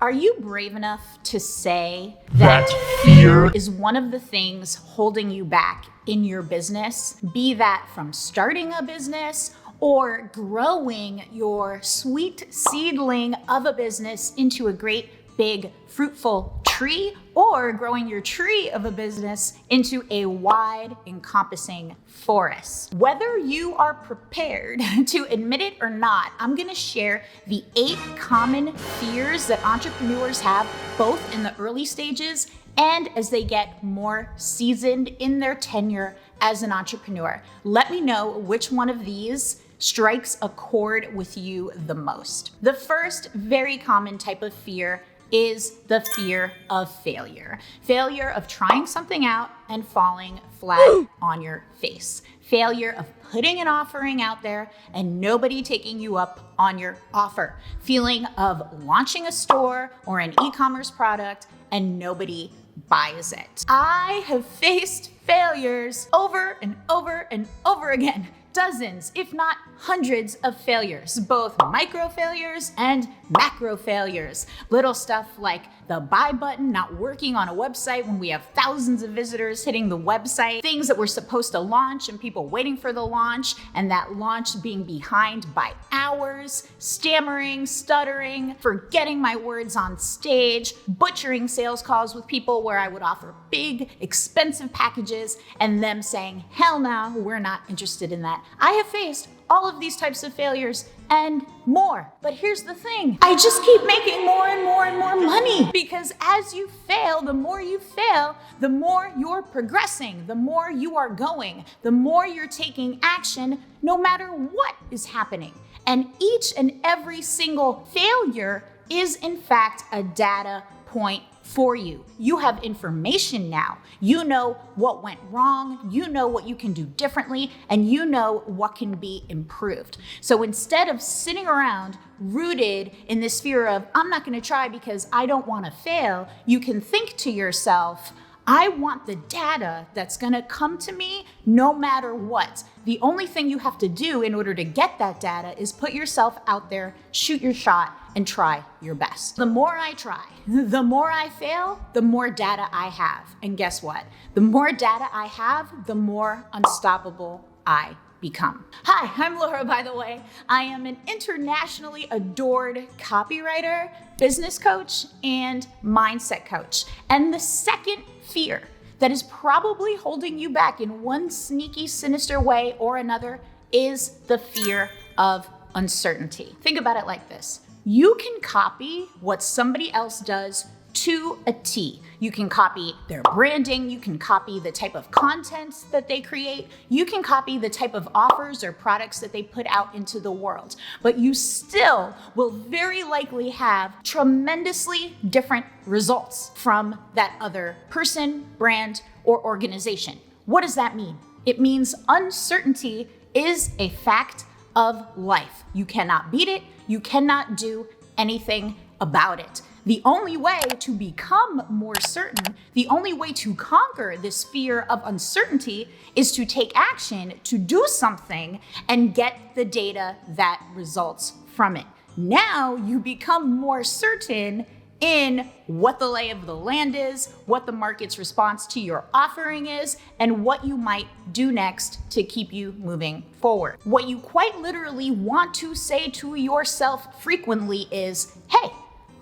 Are you brave enough to say that fear is one of the things holding you back in your business? Be that from starting a business or growing your sweet seedling of a business into a great big fruitful tree, or growing your tree of a business into a wide encompassing forest. Whether you are prepared to admit it or not, I'm gonna share the 8 common fears that entrepreneurs have both in the early stages and as they get more seasoned in their tenure as an entrepreneur. Let me know which one of these strikes a chord with you the most. The first very common type of fear is the fear of failure. Failure of trying something out and falling flat on your face. Failure of putting an offering out there and nobody taking you up on your offer. Feeling of launching a store or an e-commerce product and nobody buys it. I have faced failures over and over and over again. Dozens, if not hundreds of failures, both micro failures and macro failures. Little stuff like the buy button not working on a website when we have thousands of visitors hitting the website, things that we're supposed to launch and people waiting for the launch and that launch being behind by hours, stammering, stuttering, forgetting my words on stage, butchering sales calls with people where I would offer big, expensive packages and them saying, hell no, we're not interested in that. I have faced all of these types of failures and more. But here's the thing, I just keep making more and more and more money because as you fail, the more you fail, the more you're progressing, the more you are going, the more you're taking action, no matter what is happening. And each and every single failure is in fact a data point for you. You have information now. You know what went wrong, you know what you can do differently, and you know what can be improved. So instead of sitting around rooted in this fear of, I'm not gonna try because I don't wanna fail, you can think to yourself, I want the data that's gonna come to me no matter what. The only thing you have to do in order to get that data is put yourself out there, shoot your shot, and try your best. The more I try, the more I fail, the more data I have. And guess what? The more data I have, the more unstoppable I become. Hi, I'm Laura, by the way. I am an internationally adored copywriter, business coach, and mindset coach. And the second fear that is probably holding you back in one sneaky, sinister way or another is the fear of uncertainty. Think about it like this. You can copy what somebody else does to a T. You can copy their branding, you can copy the type of content that they create, you can copy the type of offers or products that they put out into the world, but you still will very likely have tremendously different results from that other person, brand, or organization. What does that mean? It means uncertainty is a fact of life. You cannot beat it, you cannot do anything about it. The only way to become more certain, the only way to conquer this fear of uncertainty is to take action, to do something, and get the data that results from it. Now you become more certain in what the lay of the land is, what the market's response to your offering is, and what you might do next to keep you moving forward. What you quite literally want to say to yourself frequently is, hey,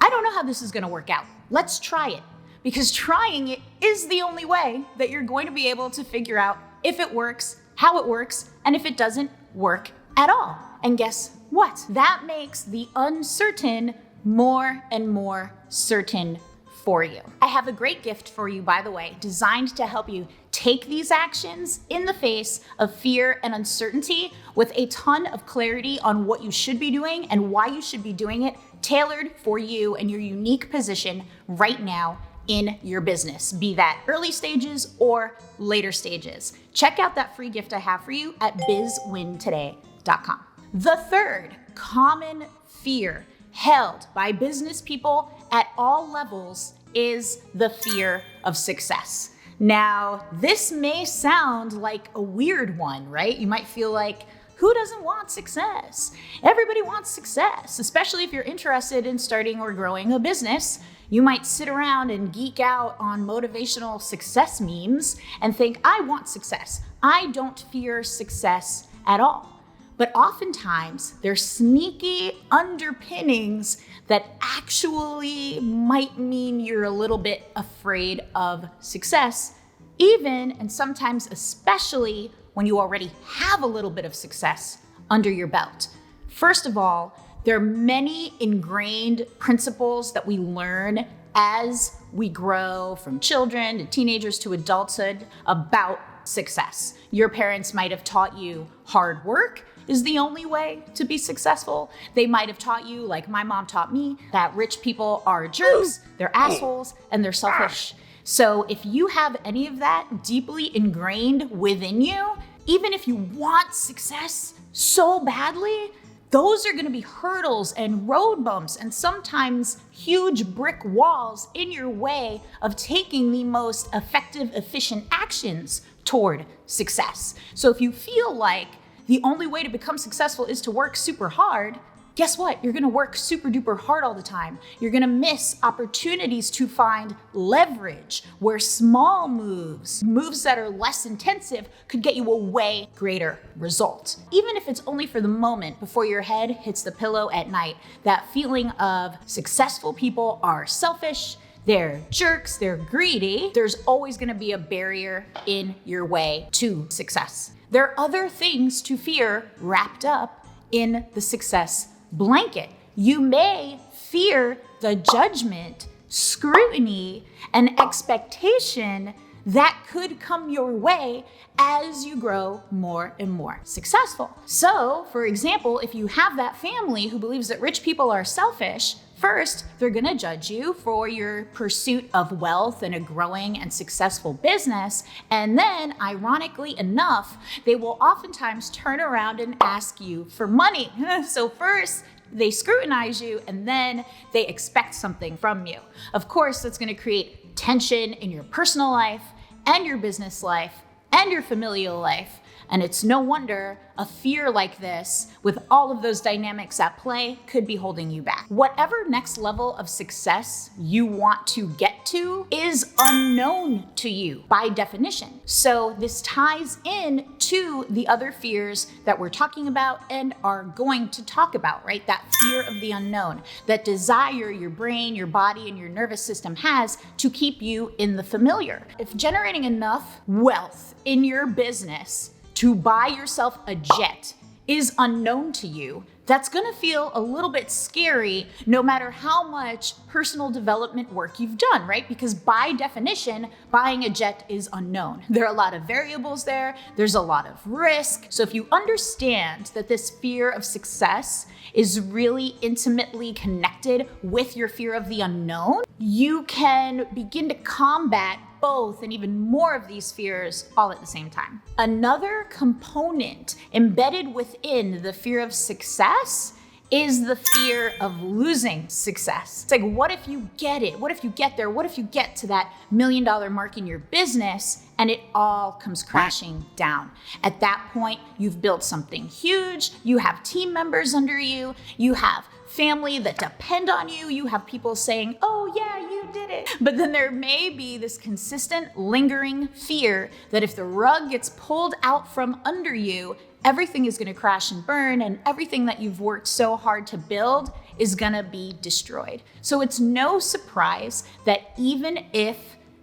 I don't know how this is gonna work out. Let's try it. Because trying it is the only way that you're going to be able to figure out if it works, how it works, and if it doesn't work at all. And guess what? That makes the uncertain more and more certain for you. I have a great gift for you, by the way, designed to help you take these actions in the face of fear and uncertainty with a ton of clarity on what you should be doing and why you should be doing it, tailored for you and your unique position right now in your business, be that early stages or later stages. Check out that free gift I have for you at bizwintoday.com. The third common fear held by business people at all levels is the fear of success. Now, this may sound like a weird one, right? You might feel like, Who doesn't want success? Everybody wants success, especially if you're interested in starting or growing a business. You might sit around and geek out on motivational success memes and think, I want success. I don't fear success at all. But oftentimes, there's sneaky underpinnings that actually might mean you're a little bit afraid of success, even and sometimes especially when you already have a little bit of success under your belt. First of all, there are many ingrained principles that we learn as we grow from children to teenagers to adulthood about success. Your parents might have taught you hard work is the only way to be successful. They might have taught you, like my mom taught me, that rich people are jerks, they're assholes, and they're selfish. So if you have any of that deeply ingrained within you, even if you want success so badly, those are going to be hurdles and road bumps and sometimes huge brick walls in your way of taking the most effective, efficient actions toward success. So if you feel like the only way to become successful is to work super hard, guess what? You're going to work super duper hard all the time. You're going to miss opportunities to find leverage where small moves that are less intensive, could get you a way greater result. Even if it's only for the moment before your head hits the pillow at night, that feeling of successful people are selfish, they're jerks, they're greedy, there's always going to be a barrier in your way to success. There are other things to fear wrapped up in the success blanket. You may fear the judgment, scrutiny, and expectation that could come your way as you grow more and more successful. So, for example, if you have that family who believes that rich people are selfish, first, they're going to judge you for your pursuit of wealth and a growing and successful business. And then, ironically enough, they will oftentimes turn around and ask you for money. So first, they scrutinize you and then they expect something from you. Of course, that's going to create tension in your personal life and your business life and your familial life. And it's no wonder a fear like this, with all of those dynamics at play, could be holding you back. Whatever next level of success you want to get to is unknown to you by definition. So this ties in to the other fears that we're talking about and are going to talk about, right? That fear of the unknown, that desire your brain, your body, and your nervous system has to keep you in the familiar. If generating enough wealth in your business to buy yourself a jet is unknown to you, that's gonna feel a little bit scary no matter how much personal development work you've done, right? Because by definition, buying a jet is unknown. There are a lot of variables there, there's a lot of risk. So if you understand that this fear of success is really intimately connected with your fear of the unknown, you can begin to combat both and even more of these fears all at the same time. Another component embedded within the fear of success is the fear of losing success. It's like, what if you get it? What if you get there? What if you get to that $1 million mark in your business and it all comes crashing down? At that point, you've built something huge. You have team members under you. You have family that depend on you. You have people saying, oh yeah, you did it. But then there may be this consistent lingering fear that if the rug gets pulled out from under you, everything is going to crash and burn, and everything that you've worked so hard to build is going to be destroyed. So it's no surprise that even if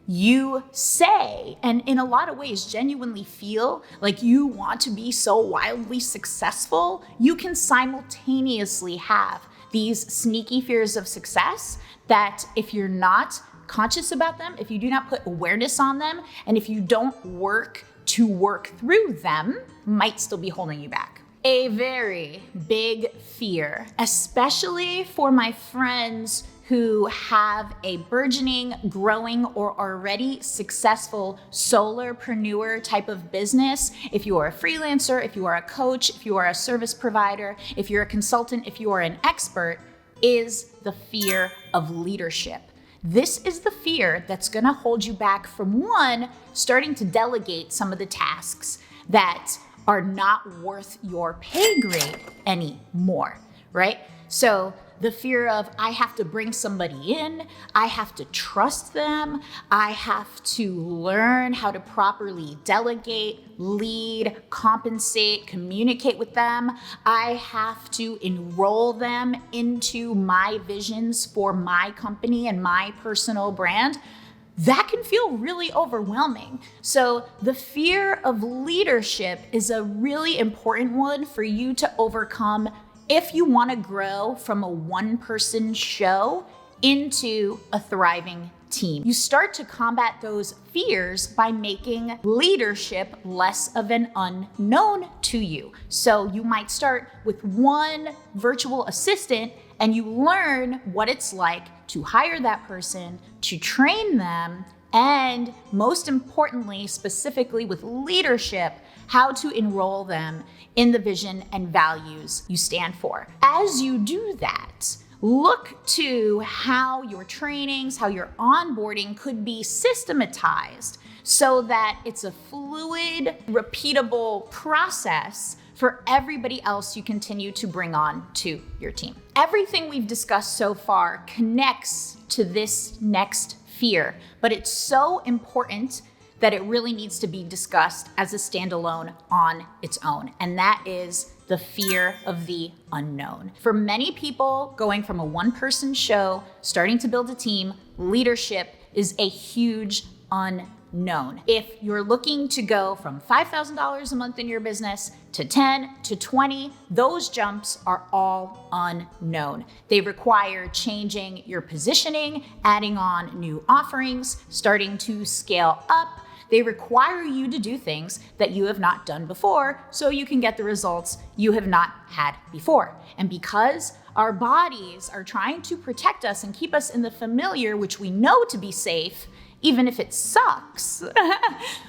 you say, and in a lot of ways genuinely feel like you want to be so wildly successful, you can simultaneously have these sneaky fears of success that if you're not conscious about them, if you do not put awareness on them, and if you don't work to work through them, might still be holding you back. A very big fear, especially for my friends who have a burgeoning, growing, or already successful solopreneur type of business. If you are a freelancer, if you are a coach, if you are a service provider, if you're a consultant, if you are an expert, is the fear of leadership. This is the fear that's gonna hold you back from, one, starting to delegate some of the tasks that are not worth your pay grade anymore, right? So the fear of, I have to bring somebody in, I have to trust them, I have to learn how to properly delegate, lead, compensate, communicate with them, I have to enroll them into my visions for my company and my personal brand. That can feel really overwhelming. So the fear of leadership is a really important one for you to overcome if you want to grow from a one-person show into a thriving team. You start to combat those fears by making leadership less of an unknown to you. So you might start with one virtual assistant and you learn what it's like to hire that person, to train them, and most importantly, specifically with leadership, how to enroll them in the vision and values you stand for. As you do that, look to how your trainings, how your onboarding could be systematized so that it's a fluid, repeatable process for everybody else you continue to bring on to your team. Everything we've discussed so far connects to this next fear, but it's so important that it really needs to be discussed as a standalone on its own, and that is the fear of the unknown. For many people, going from a one-person show, starting to build a team, leadership is a huge unknown. If you're looking to go from $5,000 a month in your business to 10 to 20, those jumps are all unknown. They require changing your positioning, adding on new offerings, starting to scale up. They require you to do things that you have not done before so you can get the results you have not had before. And because our bodies are trying to protect us and keep us in the familiar, which we know to be safe, even if it sucks,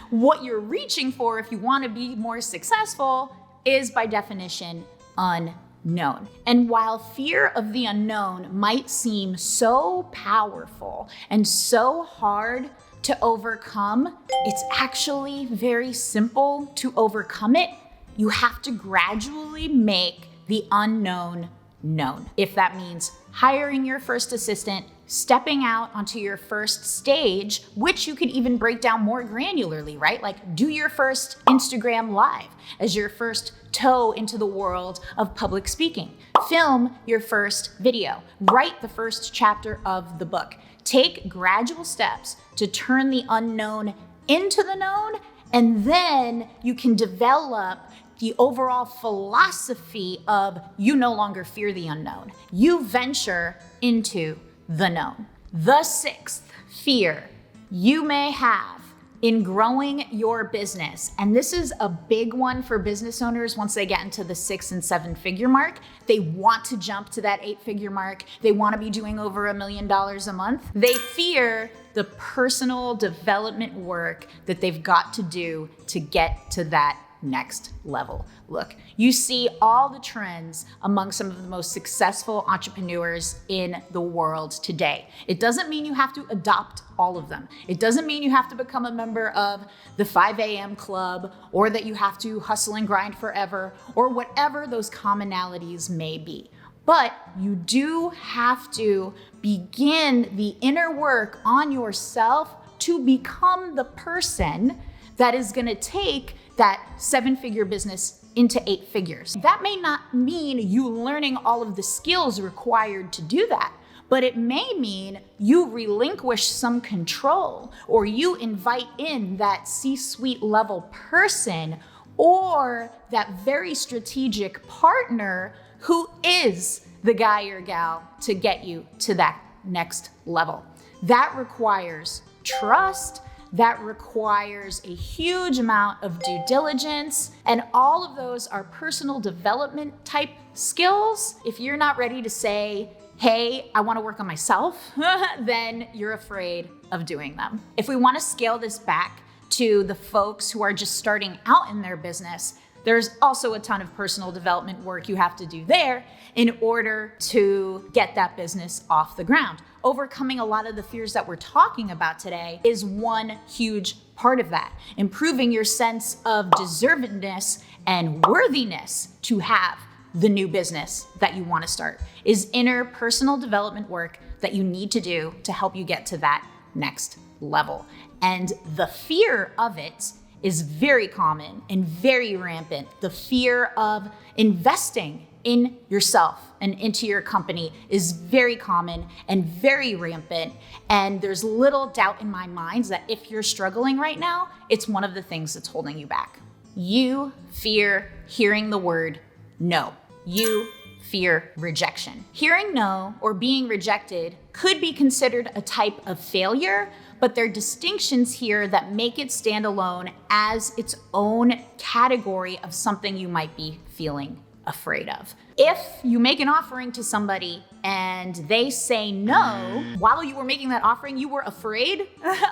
what you're reaching for if you want to be more successful is by definition unknown. And while fear of the unknown might seem so powerful and so hard to overcome, it's actually very simple to overcome it. You have to gradually make the unknown known. If that means hiring your first assistant, stepping out onto your first stage, which you could even break down more granularly, right? Like do your first Instagram live as your first toe into the world of public speaking. Film your first video. Write the first chapter of the book. Take gradual steps to turn the unknown into the known, and then you can develop the overall philosophy of you no longer fear the unknown. You venture into the known. The sixth fear you may have in growing your business, and this is a big one for business owners once they get into the 6 and 7 figure mark. They want to jump to that 8-figure mark. They want to be doing over $1 million a month. They fear the personal development work that they've got to do to get to that next level. Look, you see all the trends among some of the most successful entrepreneurs in the world today. It doesn't mean you have to adopt all of them. It doesn't mean you have to become a member of the 5 a.m. club or that you have to hustle and grind forever or whatever those commonalities may be. But you do have to begin the inner work on yourself to become the person that is going to take that 7-figure business into 8 figures. That may not mean you learning all of the skills required to do that, but it may mean you relinquish some control or you invite in that C-suite level person or that very strategic partner who is the guy or gal to get you to that next level. That requires trust. That requires a huge amount of due diligence, and all of those are personal development type skills. If you're not ready to say, hey, I want to work on myself, then you're afraid of doing them. If we want to scale this back to the folks who are just starting out in their business, there's also a ton of personal development work you have to do there in order to get that business off the ground. Overcoming a lot of the fears that we're talking about today is one huge part of that. Improving your sense of deservedness and worthiness to have the new business that you want to start is inner personal development work that you need to do to help you get to that next level. And the fear of it is very common and very rampant. The fear of investing in yourself and into your company is very common and very rampant. And there's little doubt in my mind that if you're struggling right now, it's one of the things that's holding you back. You fear hearing the word no. You fear rejection. Hearing no or being rejected could be considered a type of failure, but there are distinctions here that make it stand alone as its own category of something you might be feeling afraid of. If you make an offering to somebody and they say no, while you were making that offering, you were afraid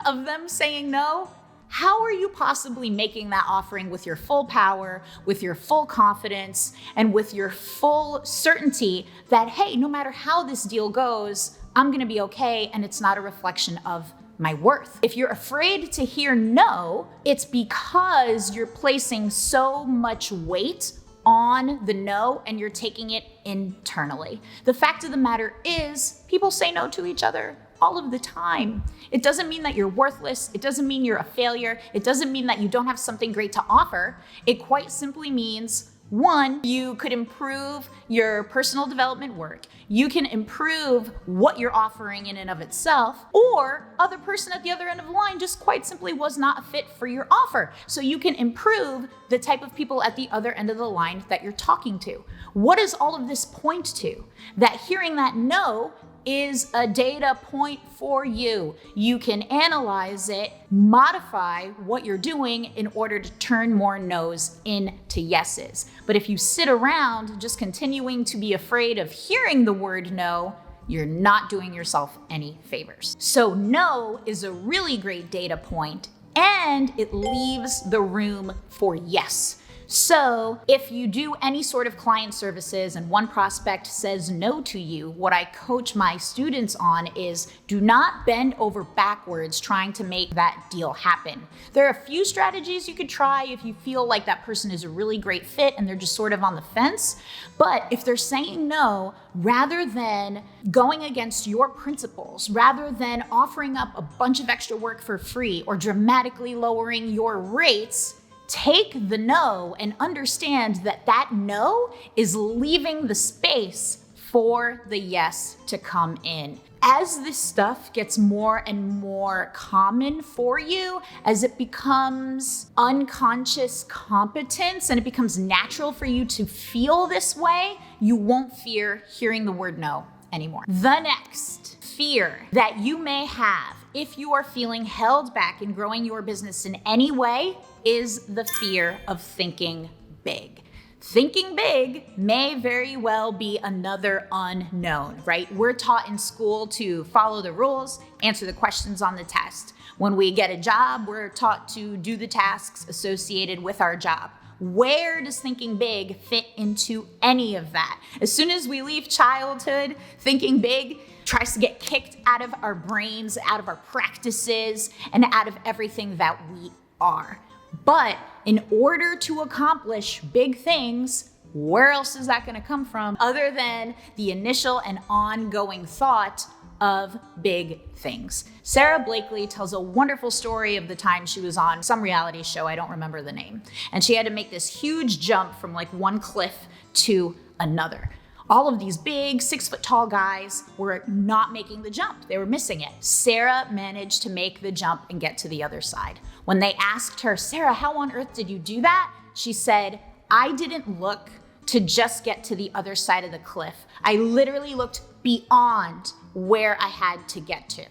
of them saying no, how are you possibly making that offering with your full power, with your full confidence, and with your full certainty that, hey, no matter how this deal goes, I'm gonna be okay and it's not a reflection of my worth? If you're afraid to hear no, it's because you're placing so much weight on the no and you're taking it internally. The fact of the matter is, people say no to each other all of the time. It doesn't mean that you're worthless. It doesn't mean you're a failure. It doesn't mean that you don't have something great to offer. It quite simply means, one, you could improve your personal development work. You can improve what you're offering in and of itself, or other person at the other end of the line just quite simply was not a fit for your offer. So you can improve the type of people at the other end of the line that you're talking to. What does all of this point to? That hearing that no is a data point for you. You can analyze it, modify what you're doing in order to turn more no's into yeses. But if you sit around just continuing to be afraid of hearing the word no, you're not doing yourself any favors. So no is a really great data point, and it leaves the room for yes. So if you do any sort of client services and one prospect says no to you, what I coach my students on is do not bend over backwards trying to make that deal happen. There are a few strategies you could try if you feel like that person is a really great fit and they're just sort of on the fence. But if they're saying no, rather than going against your principles, rather than offering up a bunch of extra work for free or dramatically lowering your rates, take the no and understand that that no is leaving the space for the yes to come in. As this stuff gets more and more common for you, as it becomes unconscious competence and it becomes natural for you to feel this way, you won't fear hearing the word no anymore. The next fear that you may have if you are feeling held back in growing your business in any way is the fear of thinking big. Thinking big may very well be another unknown, right? We're taught in school to follow the rules, answer the questions on the test. When we get a job, we're taught to do the tasks associated with our job. Where does thinking big fit into any of that? As soon as we leave childhood, thinking big tries to get kicked out of our brains, out of our practices, and out of everything that we are. But in order to accomplish big things, where else is that going to come from other than the initial and ongoing thought of big things? Sarah Blakely tells a wonderful story of the time she was on some reality show, I don't remember the name, and she had to make this huge jump from like one cliff to another. All of these big 6-foot-tall guys were not making the jump. They were missing it. Sarah managed to make the jump and get to the other side. When they asked her, Sarah, how on earth did you do that? She said, I didn't look to just get to the other side of the cliff. I literally looked beyond where I had to get to.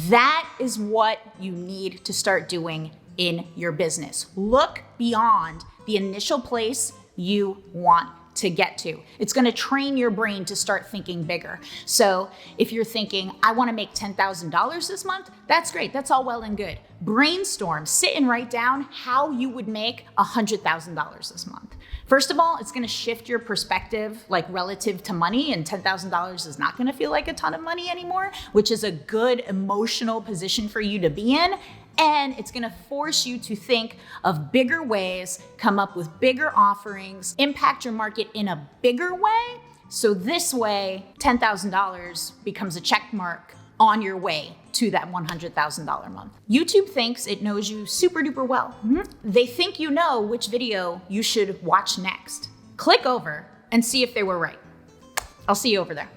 That is what you need to start doing in your business. Look beyond the initial place you want to get to. It's going to train your brain to start thinking bigger. So if you're thinking, I want to make $10,000 this month, that's great. That's all well and good. Brainstorm, sit and write down how you would make $100,000 this month. First of all, it's going to shift your perspective, like relative to money, and $10,000 is not going to feel like a ton of money anymore, which is a good emotional position for you to be in. And it's gonna force you to think of bigger ways, come up with bigger offerings, impact your market in a bigger way. So this way, $10,000 becomes a check mark on your way to that $100,000 month. YouTube thinks it knows you super duper well. They think you know which video you should watch next. Click over and see if they were right. I'll see you over there.